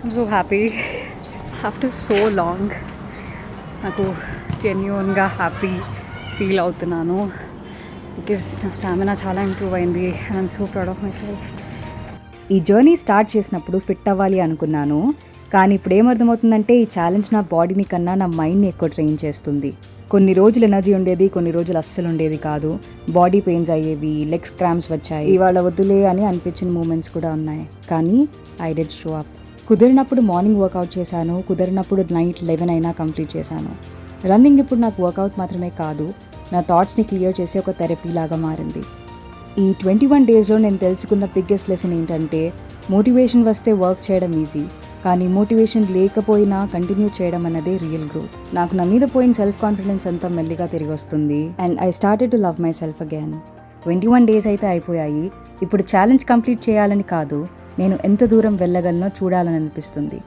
I'm so happy after so long నాకు జెన్యూన్గా happy feel అవుతున్నాను బికాజ్ నా స్టామినా చాలా ఇంప్రూవ్ అయింది and I'm so proud of my self. ఈ జర్నీ స్టార్ట్ చేసినప్పుడు ఫిట్ అవ్వాలి అనుకున్నాను, కానీ ఇప్పుడు ఏమర్థమవుతుందంటే ఈ ఛాలెంజ్ నా బాడీని కన్నా నా మైండ్ని ఎక్కువ ట్రైన్ చేస్తుంది. కొన్ని రోజులు ఎనర్జీ ఉండేది, కొన్ని రోజులు అస్సలు ఉండేది కాదు. బాడీ పెయిన్స్ అయ్యేవి, లెగ్స్ క్రాంప్స్ వచ్చాయి, ఇవాళ వద్దులే అని అనిపించిన మూమెంట్స్ కూడా ఉన్నాయి. కానీ ఐ డిడ్ షో అప్. కుదిరినప్పుడు మార్నింగ్ వర్కౌట్ చేశాను, కుదిరినప్పుడు నైట్ 11 అయినా కంప్లీట్ చేశాను. రన్నింగ్ ఇప్పుడు నాకు వర్కౌట్ మాత్రమే కాదు, నా థాట్స్ని క్లియర్ చేసే ఒక థెరపీ లాగా మారింది. ఈ 21 డేస్లో నేను తెలుసుకున్న బిగ్గెస్ట్ లెసన్ ఏంటంటే, మోటివేషన్ వస్తే వర్క్ చేయడం ఈజీ, కానీ మోటివేషన్ లేకపోయినా కంటిన్యూ చేయడం అన్నదే రియల్ గ్రోత్. నాకు నా మీద పోయిన సెల్ఫ్ కాన్ఫిడెన్స్ అంతా మెల్లిగా తిరిగి వస్తుంది and I started to love my self again. 21 days అయితే అయిపోయాయి. ఇప్పుడు ఛాలెంజ్ కంప్లీట్ చేయాలని కాదు, నేను ఎంత దూరం వెళ్ళగలనో చూడాలని అనిపిస్తుంది.